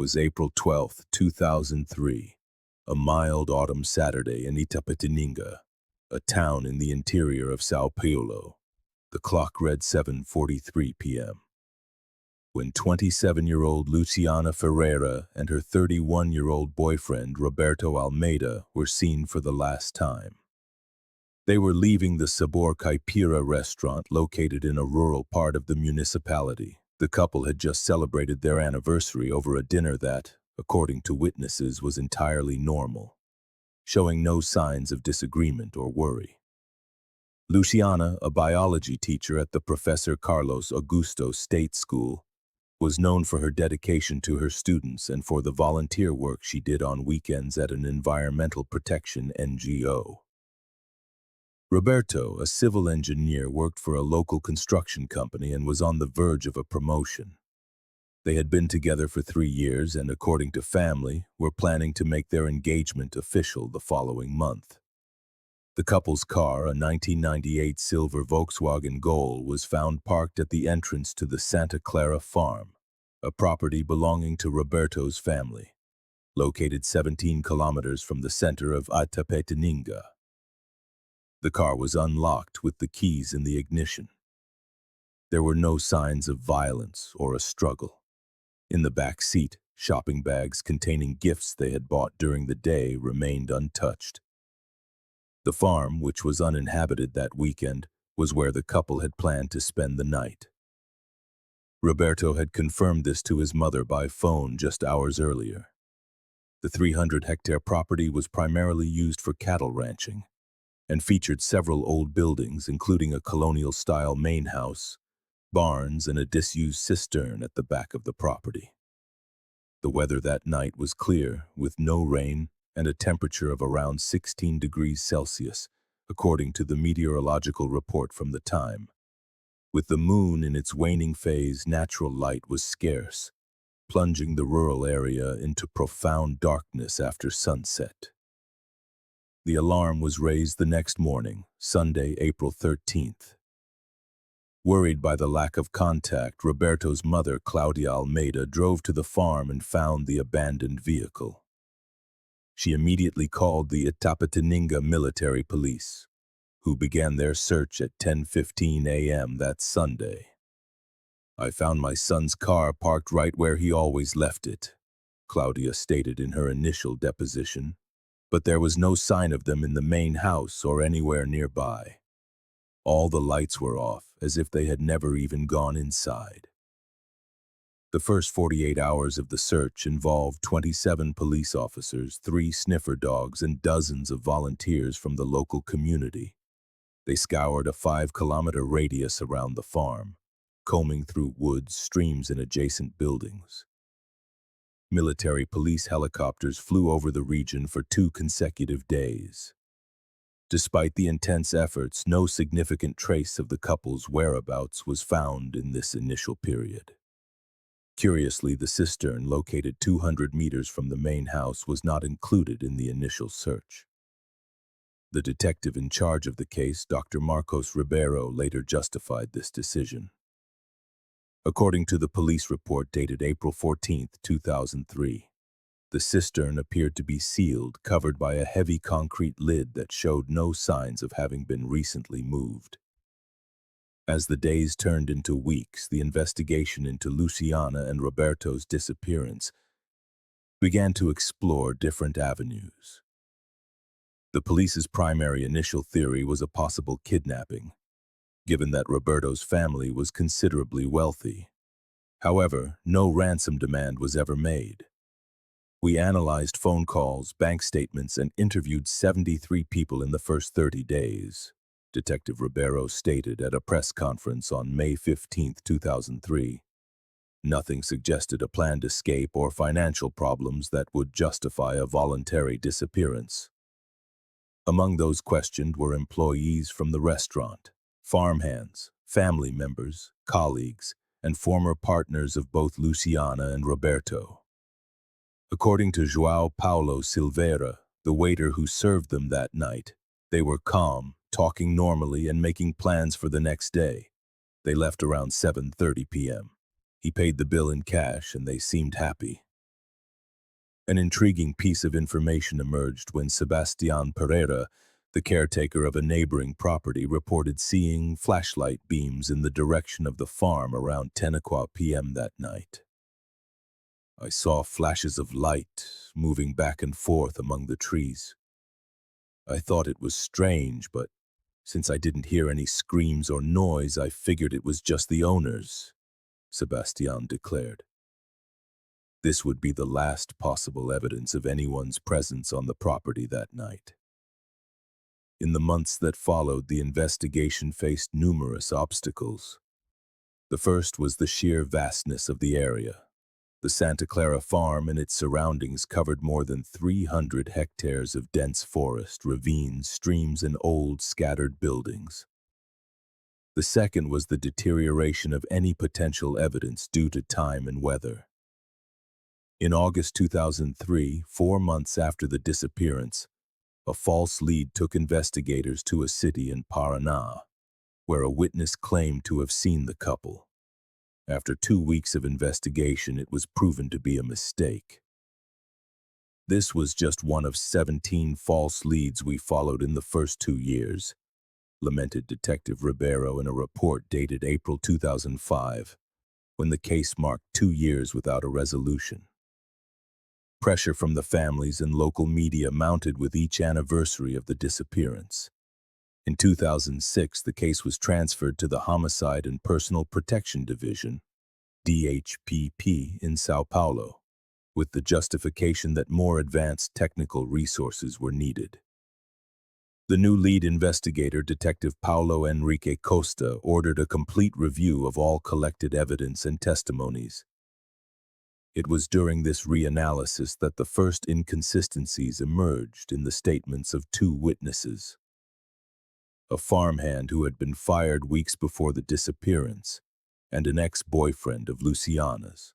was April 12th, 2003, a mild autumn Saturday in Itapetininga, a town in the interior of Sao Paulo. The clock read 7:43 p.m. when 27-year-old Luciana Ferreira and her 31-year-old boyfriend Roberto Almeida were seen for the last time. They were leaving the Sabor Caipira restaurant located in a rural part of the municipality. The couple had just celebrated their anniversary over a dinner that, according to witnesses, was entirely normal, showing no signs of disagreement or worry. Luciana, a biology teacher at the Professor Carlos Augusto State School, was known for her dedication to her students and for the volunteer work she did on weekends at an environmental protection NGO. Roberto, a civil engineer, worked for a local construction company and was on the verge of a promotion. They had been together for 3 years and, according to family, were planning to make their engagement official the following month. The couple's car, a 1998 silver Volkswagen Gol, was found parked at the entrance to the Santa Clara farm, a property belonging to Roberto's family, located 17 kilometers from the center of Itapetininga. The car was unlocked with the keys in the ignition. There were no signs of violence or a struggle. In the back seat, shopping bags containing gifts they had bought during the day remained untouched. The farm, which was uninhabited that weekend, was where the couple had planned to spend the night. Roberto had confirmed this to his mother by phone just hours earlier. The 300-hectare property was primarily used for cattle ranching and featured several old buildings, including a colonial-style main house, barns, and a disused cistern at the back of the property. The weather that night was clear, with no rain and a temperature of around 16 degrees Celsius, according to the meteorological report from the time. With the moon in its waning phase, natural light was scarce, plunging the rural area into profound darkness after sunset. The alarm was raised the next morning, Sunday, April 13th. Worried by the lack of contact, Roberto's mother, Claudia Almeida, drove to the farm and found the abandoned vehicle. She immediately called the Itapetininga military police, who began their search at 10:15 a.m. that Sunday. "I found my son's car parked right where he always left it," Claudia stated in her initial deposition, "but there was no sign of them in the main house or anywhere nearby. All the lights were off, as if they had never even gone inside." The first 48 hours of the search involved 27 police officers, 3 sniffer dogs, and dozens of volunteers from the local community. They scoured a 5-kilometer radius around the farm, combing through woods, streams, and adjacent buildings. Military police helicopters flew over the region for 2 consecutive days. Despite the intense efforts, no significant trace of the couple's whereabouts was found in this initial period. Curiously, the cistern, located 200 meters from the main house, was not included in the initial search. The detective in charge of the case, Dr. Marcos Ribeiro, later justified this decision. According to the police report dated April 14, 2003, the cistern appeared to be sealed, covered by a heavy concrete lid that showed no signs of having been recently moved. As the days turned into weeks, the investigation into Luciana and Roberto's disappearance began to explore different avenues. The police's primary initial theory was a possible kidnapping, given that Roberto's family was considerably wealthy. However, no ransom demand was ever made. "We analyzed phone calls, bank statements, and interviewed 73 people in the first 30 days, Detective Ribeiro stated at a press conference on May 15, 2003. Nothing suggested a planned escape or financial problems that would justify a voluntary disappearance. Among those questioned were employees from the restaurant, farmhands, family members, colleagues, and former partners of both Luciana and Roberto. According to João Paulo Silveira, the waiter who served them that night, they were calm, talking normally and making plans for the next day. They left around 7:30 p.m. He paid the bill in cash and they seemed happy. An intriguing piece of information emerged when Sebastián Ferreira, the caretaker of a neighboring property, reported seeing flashlight beams in the direction of the farm around 10 o'clock p.m. that night. I saw flashes of light moving back and forth among the trees. I thought it was strange, but since I didn't hear any screams or noise, I figured it was just the owners, Sebastián declared. This would be the last possible evidence of anyone's presence on the property that night. In the months that followed, the investigation faced numerous obstacles. The first was the sheer vastness of the area. The Santa Clara farm and its surroundings covered more than 300 hectares of dense forest, ravines, streams, and old, scattered buildings. The second was the deterioration of any potential evidence due to time and weather. In August 2003, 4 months after the disappearance, a false lead took investigators to a city in Paraná, where a witness claimed to have seen the couple. After 2 weeks of investigation, it was proven to be a mistake. This was just one of 17 false leads we followed in the first 2 years, lamented Detective Roberto in a report dated April 2005, when the case marked 2 years without a resolution. Pressure from the families and local media mounted with each anniversary of the disappearance. In 2006, the case was transferred to the Homicide and Personal Protection Division, DHPP, in São Paulo, with the justification that more advanced technical resources were needed. The new lead investigator, Detective Paulo Enrique Costa, ordered a complete review of all collected evidence and testimonies. It was during this reanalysis that the first inconsistencies emerged in the statements of 2 witnesses. A farmhand who had been fired weeks before the disappearance, and an ex-boyfriend of Luciana's.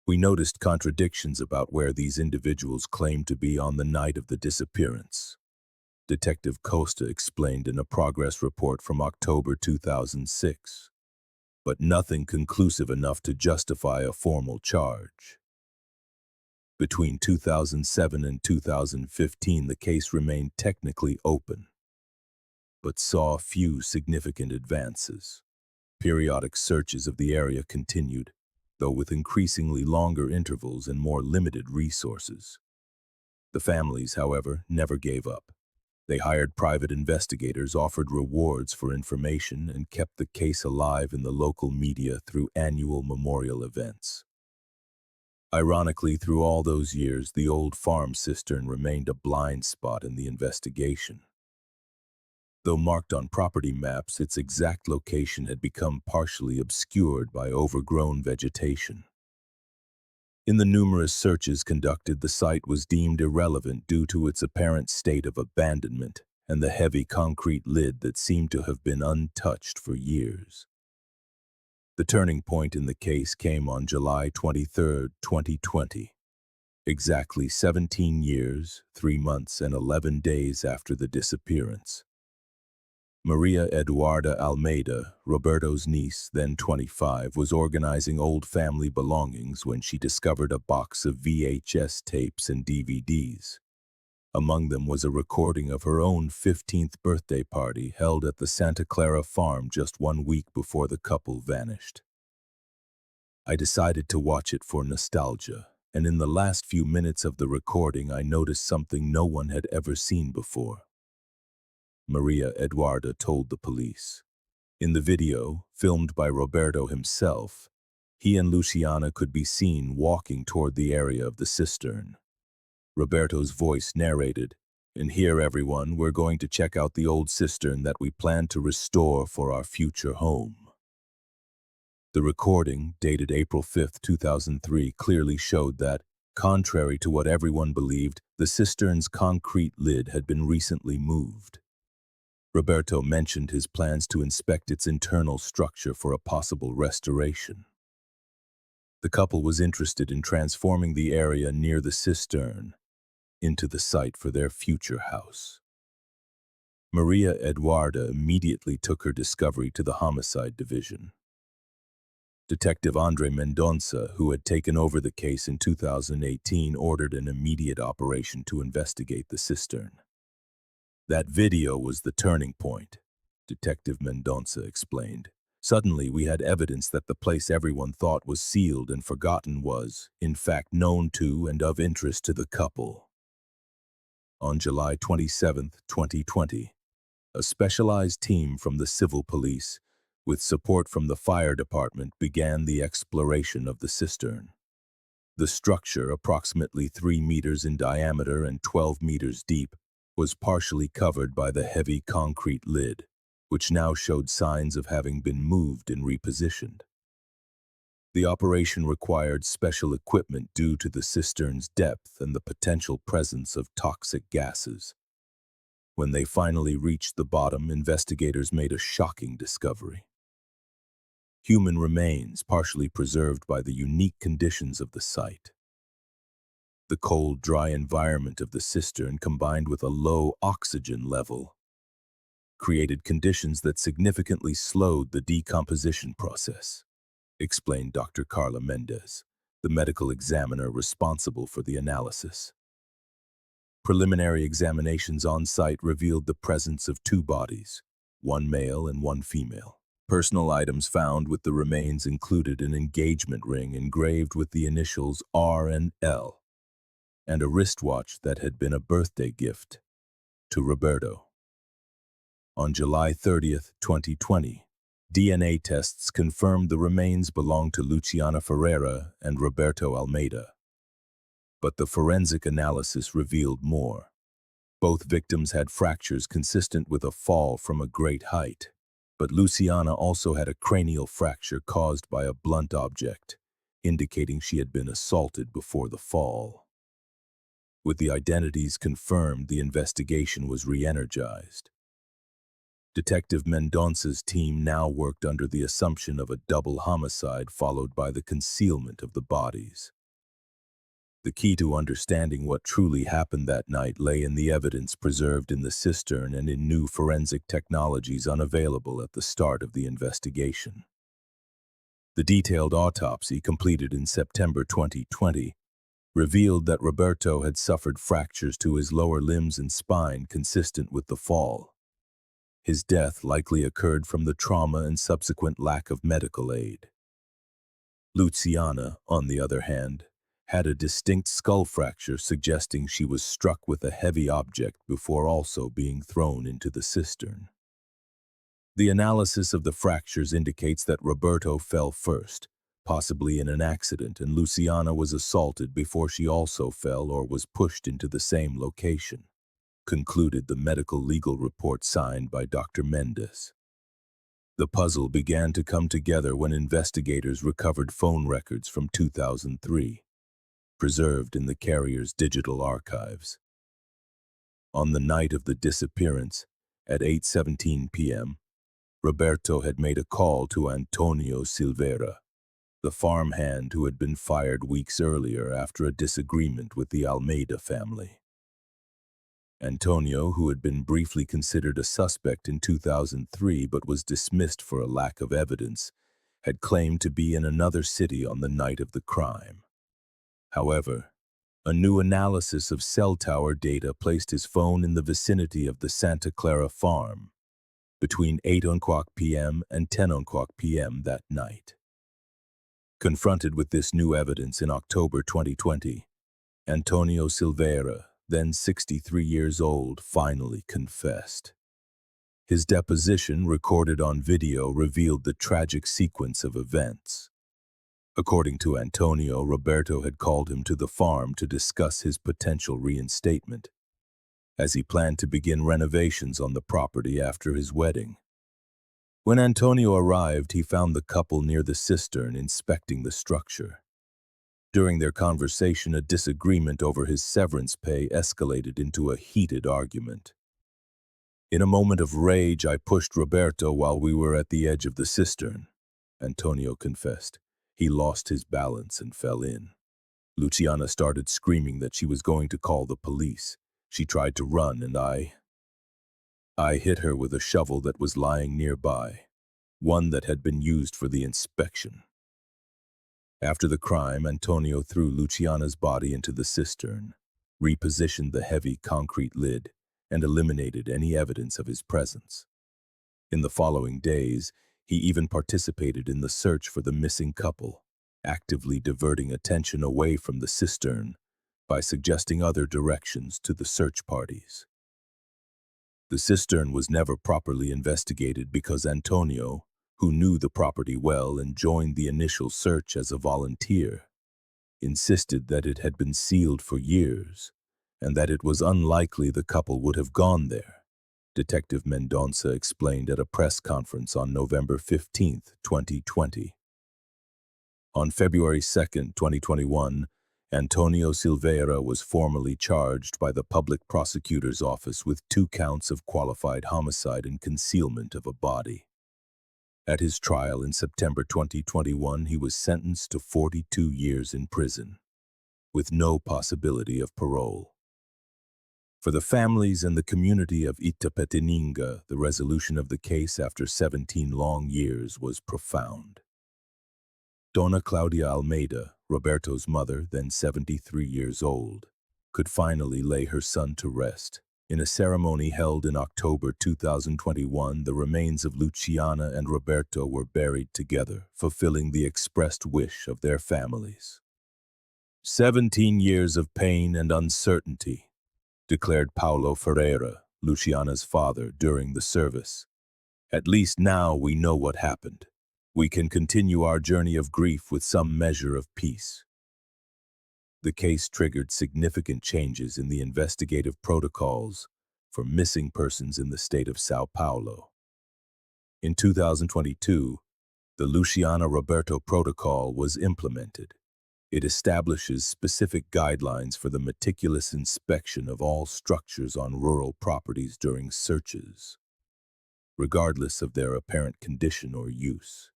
We noticed contradictions about where these individuals claimed to be on the night of the disappearance. Detective Costa explained in a progress report from October 2006. But nothing conclusive enough to justify a formal charge. Between 2007 and 2015, the case remained technically open, but saw few significant advances. Periodic searches of the area continued, though with increasingly longer intervals and more limited resources. The families, however, never gave up. They hired private investigators, offered rewards for information, and kept the case alive in the local media through annual memorial events. Ironically, through all those years, the old farm cistern remained a blind spot in the investigation. Though marked on property maps, its exact location had become partially obscured by overgrown vegetation. In the numerous searches conducted, the site was deemed irrelevant due to its apparent state of abandonment and the heavy concrete lid that seemed to have been untouched for years. The turning point in the case came on July 23, 2020, exactly 17 years, 3 months, and 11 days after the disappearance. Maria Eduarda Almeida, Roberto's niece, then 25, was organizing old family belongings when she discovered a box of VHS tapes and DVDs. Among them was a recording of her own 15th birthday party held at the Santa Clara farm just 1 week before the couple vanished. I decided to watch it for nostalgia, and in the last few minutes of the recording I noticed something no one had ever seen before. Maria Eduarda told the police. In the video, filmed by Roberto himself, he and Luciana could be seen walking toward the area of the cistern. Roberto's voice narrated, "And here, everyone, we're going to check out the old cistern that we plan to restore for our future home." The recording, dated April 5, 2003, clearly showed that, contrary to what everyone believed, the cistern's concrete lid had been recently moved. Roberto mentioned his plans to inspect its internal structure for a possible restoration. The couple was interested in transforming the area near the cistern into the site for their future house. Maria Eduarda immediately took her discovery to the homicide division. Detective Andre Mendonça, who had taken over the case in 2018, ordered an immediate operation to investigate the cistern. That video was the turning point, Detective Mendonça explained. Suddenly, we had evidence that the place everyone thought was sealed and forgotten was, in fact, known to and of interest to the couple. On July 27, 2020, a specialized team from the civil police, with support from the fire department, began the exploration of the cistern. The structure, approximately 3 meters in diameter and 12 meters deep, was partially covered by the heavy concrete lid, which now showed signs of having been moved and repositioned. The operation required special equipment due to the cistern's depth and the potential presence of toxic gases. When they finally reached the bottom, investigators made a shocking discovery. Human remains, partially preserved by the unique conditions of the site. The cold, dry environment of the cistern, combined with a low oxygen level, created conditions that significantly slowed the decomposition process, explained Dr. Carla Mendez, the medical examiner responsible for the analysis. Preliminary examinations on site revealed the presence of 2 bodies, one male and one female. Personal items found with the remains included an engagement ring engraved with the initials R and L, and a wristwatch that had been a birthday gift to Roberto. On July 30, 2020, DNA tests confirmed the remains belonged to Luciana Ferreira and Roberto Almeida. But the forensic analysis revealed more. Both victims had fractures consistent with a fall from a great height, but Luciana also had a cranial fracture caused by a blunt object, indicating she had been assaulted before the fall. With the identities confirmed, the investigation was re-energized. Detective Mendonça's team now worked under the assumption of a double homicide followed by the concealment of the bodies. The key to understanding what truly happened that night lay in the evidence preserved in the cistern and in new forensic technologies unavailable at the start of the investigation. The detailed autopsy, completed in September 2020, revealed that Roberto had suffered fractures to his lower limbs and spine consistent with the fall. His death likely occurred from the trauma and subsequent lack of medical aid. Luciana, on the other hand, had a distinct skull fracture suggesting she was struck with a heavy object before also being thrown into the cistern. The analysis of the fractures indicates that Roberto fell first, possibly in an accident, and Luciana was assaulted before she also fell or was pushed into the same location, concluded the medical legal report signed by Dr. Mendez. The puzzle began to come together when investigators recovered phone records from 2003, preserved in the carrier's digital archives. On the night of the disappearance, at 8:17 p.m., Roberto had made a call to Antonio Silveira, the farmhand who had been fired weeks earlier after a disagreement with the Almeida family. Antonio, who had been briefly considered a suspect in 2003 but was dismissed for a lack of evidence, had claimed to be in another city on the night of the crime. However, a new analysis of cell tower data placed his phone in the vicinity of the Santa Clara farm between 8:00 p.m. and 10:00 p.m. that night. Confronted with this new evidence in October 2020, Antonio Silveira, then 63 years old, finally confessed. His deposition, recorded on video, revealed the tragic sequence of events. According to Antonio, Roberto had called him to the farm to discuss his potential reinstatement, as he planned to begin renovations on the property after his wedding. When Antonio arrived, he found the couple near the cistern inspecting the structure. During their conversation, a disagreement over his severance pay escalated into a heated argument. "In a moment of rage, I pushed Roberto while we were at the edge of the cistern," Antonio confessed. "He lost his balance and fell in. Luciana started screaming that she was going to call the police. She tried to run and I hit her with a shovel that was lying nearby, one that had been used for the inspection." After the crime, Antonio threw Luciana's body into the cistern, repositioned the heavy concrete lid, and eliminated any evidence of his presence. In the following days, he even participated in the search for the missing couple, actively diverting attention away from the cistern by suggesting other directions to the search parties. The cistern was never properly investigated because Antonio, who knew the property well and joined the initial search as a volunteer, insisted that it had been sealed for years and that it was unlikely the couple would have gone there, Detective Mendonça explained at a press conference on November 15, 2020. On February 2, 2021, Antonio Silveira was formally charged by the public prosecutor's office with 2 counts of qualified homicide and concealment of a body. At his trial in September 2021, he was sentenced to 42 years in prison, with no possibility of parole. For the families and the community of Itapetininga, the resolution of the case after 17 long years was profound. Dona Claudia Almeida, Roberto's mother, then 73 years old, could finally lay her son to rest. In a ceremony held in October 2021, the remains of Luciana and Roberto were buried together, fulfilling the expressed wish of their families. 17 years of pain and uncertainty, declared Paulo Ferreira, Luciana's father, during the service. At least now we know what happened. We can continue our journey of grief with some measure of peace. The case triggered significant changes in the investigative protocols for missing persons in the state of São Paulo. In 2022, the Luciana Roberto Protocol was implemented. It establishes specific guidelines for the meticulous inspection of all structures on rural properties during searches, regardless of their apparent condition or use.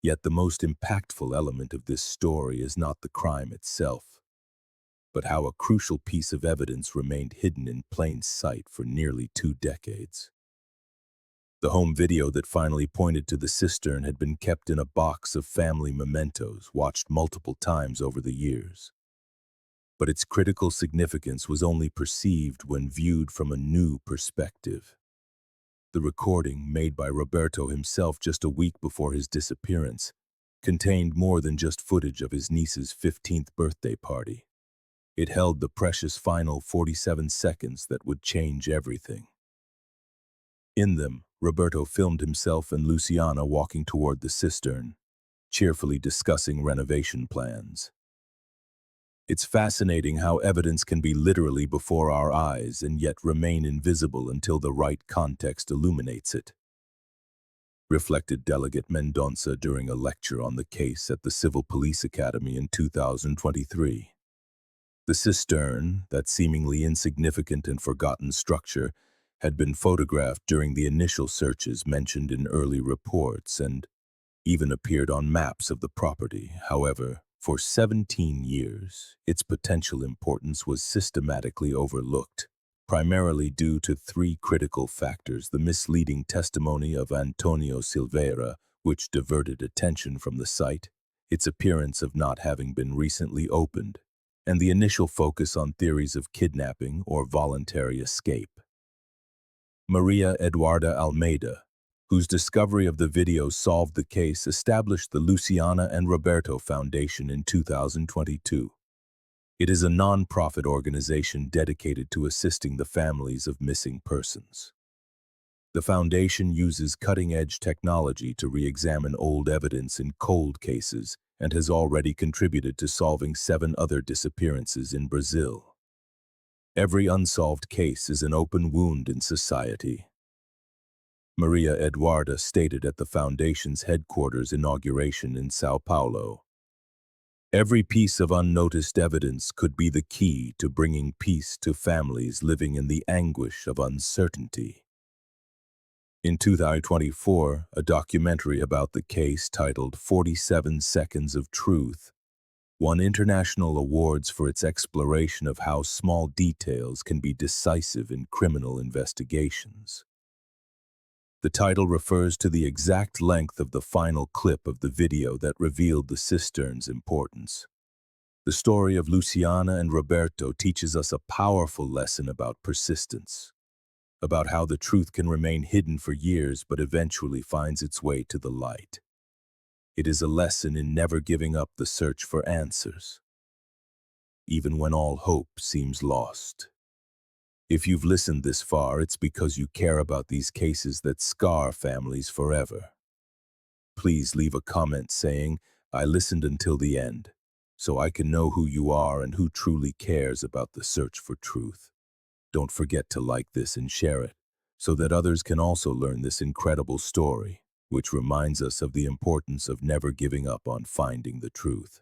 Yet the most impactful element of this story is not the crime itself, but how a crucial piece of evidence remained hidden in plain sight for nearly 2 decades. The home video that finally pointed to the cistern had been kept in a box of family mementos, watched multiple times over the years. But its critical significance was only perceived when viewed from a new perspective. The recording, made by Roberto himself just a week before his disappearance, contained more than just footage of his niece's 15th birthday party. It held the precious final 47 seconds that would change everything. In them, Roberto filmed himself and Luciana walking toward the cistern, cheerfully discussing renovation plans. It's fascinating how evidence can be literally before our eyes and yet remain invisible until the right context illuminates it, reflected Delegate Mendonça during a lecture on the case at the Civil Police Academy in 2023. The cistern, that seemingly insignificant and forgotten structure, had been photographed during the initial searches mentioned in early reports and even appeared on maps of the property. However, for 17 years, its potential importance was systematically overlooked, primarily due to 3 critical factors: the misleading testimony of Antonio Silveira, which diverted attention from the site, its appearance of not having been recently opened, and the initial focus on theories of kidnapping or voluntary escape. Maria Eduarda Almeida, whose discovery of the video solved the case, established the Luciana and Roberto Foundation in 2022. It is a non-profit organization dedicated to assisting the families of missing persons. The foundation uses cutting-edge technology to re-examine old evidence in cold cases and has already contributed to solving 7 other disappearances in Brazil. Every unsolved case is an open wound in society, Maria Eduarda stated at the Foundation's headquarters inauguration in São Paulo. Every piece of unnoticed evidence could be the key to bringing peace to families living in the anguish of uncertainty. In 2024, a documentary about the case titled 47 Seconds of Truth won international awards for its exploration of how small details can be decisive in criminal investigations. The title refers to the exact length of the final clip of the video that revealed the cistern's importance. The story of Luciana and Roberto teaches us a powerful lesson about persistence, about how the truth can remain hidden for years but eventually finds its way to the light. It is a lesson in never giving up the search for answers, even when all hope seems lost. If you've listened this far, it's because you care about these cases that scar families forever. Please leave a comment saying, "I listened until the end," so I can know who you are and who truly cares about the search for truth. Don't forget to like this and share it, so that others can also learn this incredible story, which reminds us of the importance of never giving up on finding the truth.